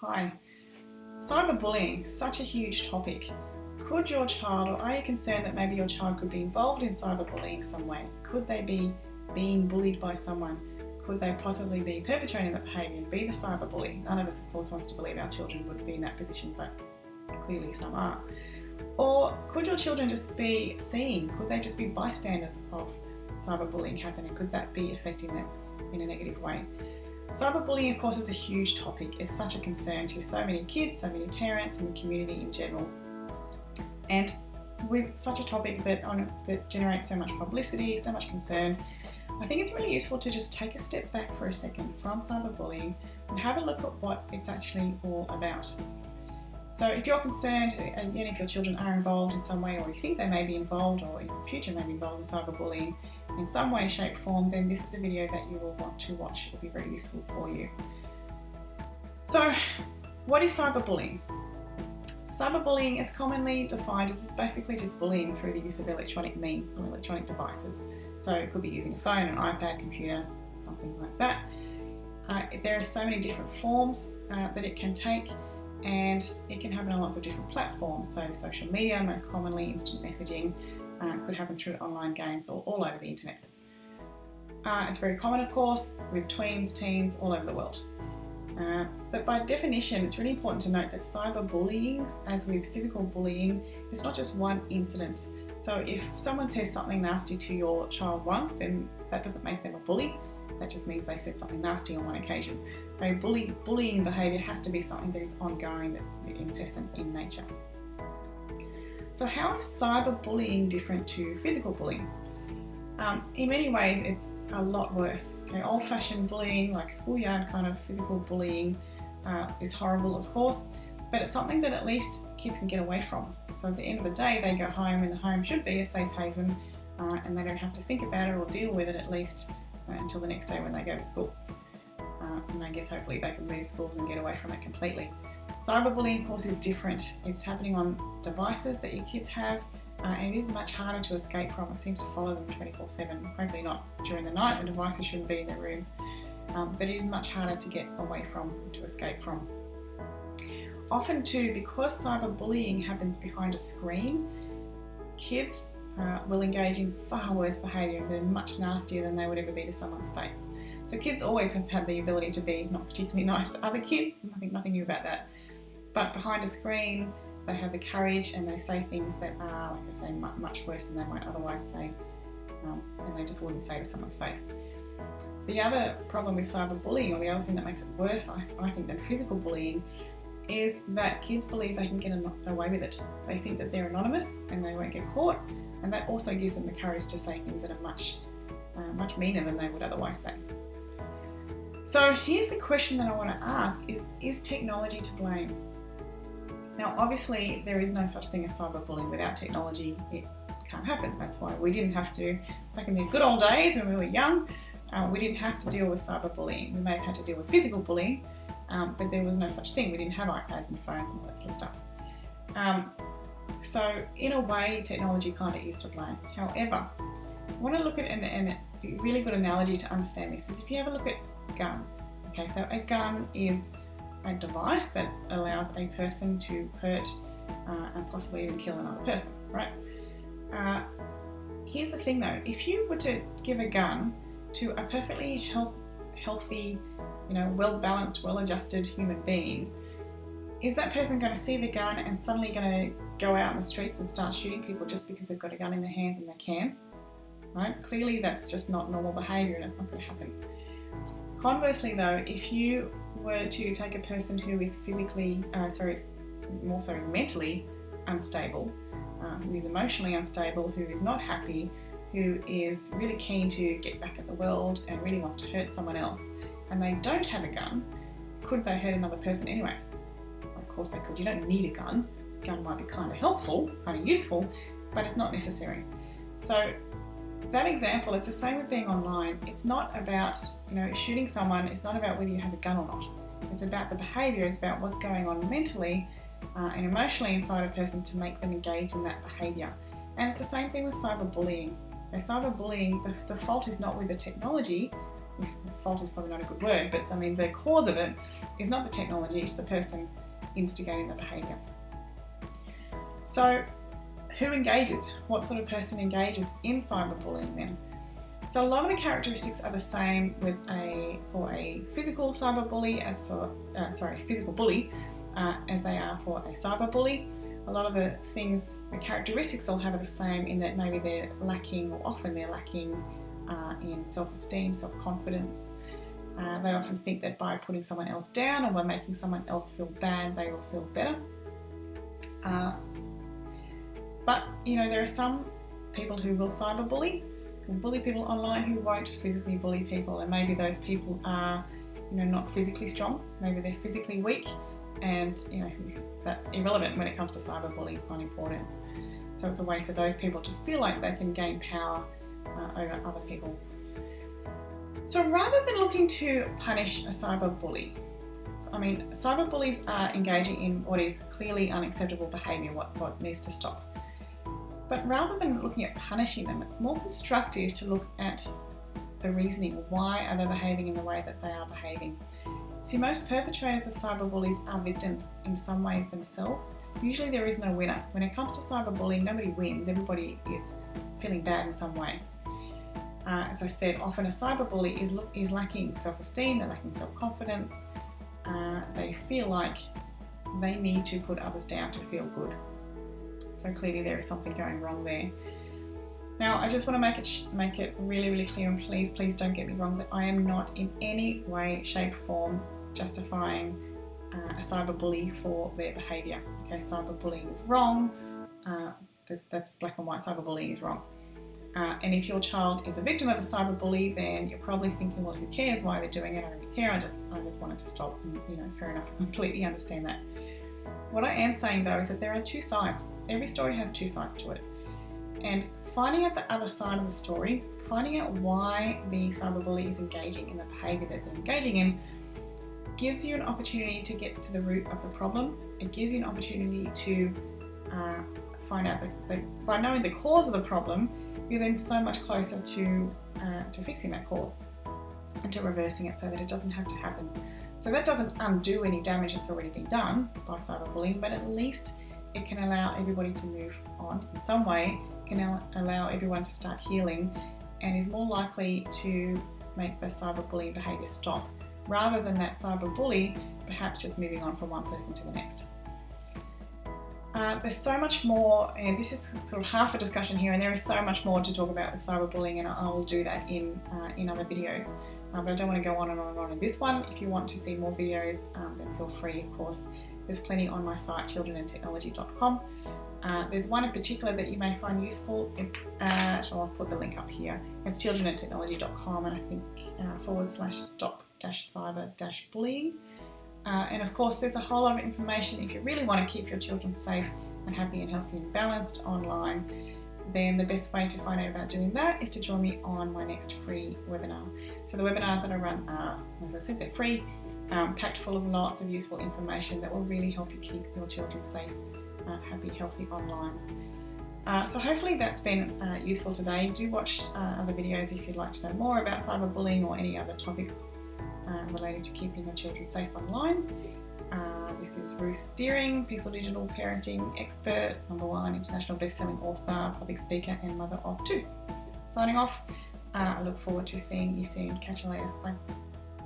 Hi. Cyberbullying, such a huge topic. Could your child, or are you concerned that maybe your child could be involved in cyberbullying some way? Could they be being bullied by someone? Could they possibly be perpetrating that behaviour and be the cyberbully? None of us, of course, wants to believe our children would be in that position, but clearly some are. Or could your children just be seeing? Could they just be bystanders of cyberbullying happening? Could that be affecting them in a negative way? Cyberbullying, of course, is a huge topic. It's such a concern to so many kids, so many parents, and the community in general. And with such a topic that generates so much publicity, so much concern, I think it's really useful to just take a step back for a second from cyberbullying and have a look at what it's actually all about. So if you're concerned, again, if your children are involved in some way, or you think they may be involved, or in the future may be involved in cyberbullying in some way, shape, form, then this is a video that you will want to watch. It will be very useful for you. So, what is cyberbullying? Cyberbullying, it's commonly defined as basically just bullying through the use of electronic means or electronic devices. So it could be using a phone, an iPad, computer, something like that. There are so many different forms that it can take, and it can happen on lots of different platforms. So social media, most commonly instant messaging, could happen through online games or all over the internet. It's very common, of course, with tweens, teens, all over the world. But by definition, it's really important to note that cyberbullying, as with physical bullying, is not just one incident. So if someone says something nasty to your child once, then that doesn't make them a bully. That just means they said something nasty on one occasion. A bullying behaviour has to be something that is ongoing, that's incessant in nature. So how is cyberbullying different to physical bullying? In many ways, it's a lot worse. Okay, old-fashioned bullying, like schoolyard kind of physical bullying, is horrible, of course, but it's something that at least kids can get away from. So at the end of the day, they go home, and the home should be a safe haven, and they don't have to think about it or deal with it, at least until the next day when they go to school. And I guess hopefully they can move schools and get away from it completely. Cyberbullying, of course, is different. It's happening on devices that your kids have, and it is much harder to escape from. It seems to follow them 24/7. Hopefully not during the night. The devices shouldn't be in their rooms, but it is much harder to get away from, to escape from. Often too, because cyberbullying happens behind a screen, kids will engage in far worse behaviour. They're much nastier than they would ever be to someone's face. So kids always have had the ability to be not particularly nice to other kids. Nothing new about that. But behind a screen, they have the courage and they say things that are, like I say, much worse than they might otherwise say, and they just wouldn't say to someone's face. The other problem with cyberbullying, or the other thing that makes it worse, I think, than physical bullying, is that kids believe they can get away with it. They think that they're anonymous and they won't get caught, and that also gives them the courage to say things that are much meaner than they would otherwise say. So here's the question that I want to ask is technology to blame? Now obviously there is no such thing as cyberbullying. Without technology it can't happen. That's why we didn't have to, back in the good old days when we were young, we didn't have to deal with cyberbullying. We may have had to deal with physical bullying, but there was no such thing. We didn't have iPads and phones and all that sort of stuff. So in a way, technology kind of is to blame. However, I want to look at a really good analogy to understand this is if you have a look at guns. Okay, so a gun is a device that allows a person to hurt and possibly even kill another person, right? Here's the thing though, if you were to give a gun to a perfectly healthy, well-balanced, well-adjusted human being, is that person going to see the gun and suddenly going to go out in the streets and start shooting people just because they've got a gun in their hands and they can? Right? Clearly that's just not normal behaviour and it's not going to happen. Conversely though, if you were to take a person who is more so is mentally unstable, who is emotionally unstable, who is not happy, who is really keen to get back at the world and really wants to hurt someone else, and they don't have a gun, could they hurt another person anyway? Of course they could. You don't need a gun. A gun might be kind of helpful, kind of useful, but it's not necessary. So that example, it's the same with being online. It's not about, shooting someone. It's not about whether you have a gun or not. It's about the behaviour. It's about what's going on mentally and emotionally inside a person to make them engage in that behaviour. And it's the same thing with cyberbullying. Cyberbullying, the fault is not with the technology. fault is probably not a good word, but I mean the cause of it is not the technology, it's the person instigating the behaviour. So who engages? What sort of person engages in cyberbullying then? So a lot of the characteristics are the same for a physical cyberbully physical bully as they are for a cyberbully. A lot of the characteristics they'll have are the same in that maybe they're lacking in self-esteem, self-confidence. They often think that by putting someone else down or by making someone else feel bad, they will feel better. But there are some people who will cyberbully, who bully people online, who won't physically bully people, and maybe those people are not physically strong, maybe they're physically weak, and that's irrelevant when it comes to cyberbullying. It's not important. So it's a way for those people to feel like they can gain power over other people. So rather than looking to punish a cyberbully, cyberbullies are engaging in what is clearly unacceptable behaviour, what needs to stop. But rather than looking at punishing them, it's more constructive to look at the reasoning. Why are they behaving in the way that they are behaving? See, most perpetrators of cyberbullies are victims in some ways themselves. Usually there is no winner. When it comes to cyberbullying, nobody wins. Everybody is feeling bad in some way. As I said, often a cyberbully is lacking self-esteem, they're lacking self-confidence. They feel like they need to put others down to feel good. So clearly there is something going wrong there. Now, I just want to make it really, really clear, and please don't get me wrong, that I am not in any way, shape, form justifying a cyberbully for their behaviour. Okay, cyberbullying is wrong. That's black and white. Cyberbullying is wrong. And if your child is a victim of a cyberbully, then you're probably thinking, well, who cares why they're doing it? I don't really care. I just want it to stop. And, fair enough. I completely understand that. What I am saying though is that there are two sides. Every story has two sides to it. And finding out the other side of the story, finding out why the cyberbully is engaging in the behaviour that they're engaging in, gives you an opportunity to get to the root of the problem. It gives you an opportunity to find out that by knowing the cause of the problem, you're then so much closer to fixing that cause and to reversing it so that it doesn't have to happen. So that doesn't undo any damage that's already been done by cyberbullying, but at least it can allow everybody to move on in some way, can allow everyone to start healing, and is more likely to make the cyberbullying behaviour stop, rather than that cyberbully perhaps just moving on from one person to the next. There's so much more, and this is sort of half a discussion here, and there is so much more to talk about with cyberbullying, and I will do that in other videos. But I don't want to go on and on and on in this one. If you want to see more videos, then feel free, of course. There's plenty on my site, childrenandtechnology.com. There's one in particular that you may find useful. It's I'll put the link up here. It's childrenandtechnology.com, and I think /stop-cyber-bullying. And of course, there's a whole lot of information if you really want to keep your children safe and happy and healthy and balanced online. Then the best way to find out about doing that is to join me on my next free webinar. So the webinars that I run are, as I said, they're free, packed full of lots of useful information that will really help you keep your children safe, happy, healthy online. So hopefully that's been useful today. Do watch other videos if you'd like to know more about cyberbullying or any other topics related to keeping your children safe online. This is Ruth Deering, Peaceful Digital Parenting Expert, #1 international best-selling author, public speaker, and mother of 2. Signing off. I look forward to seeing you soon. Catch you later. Bye.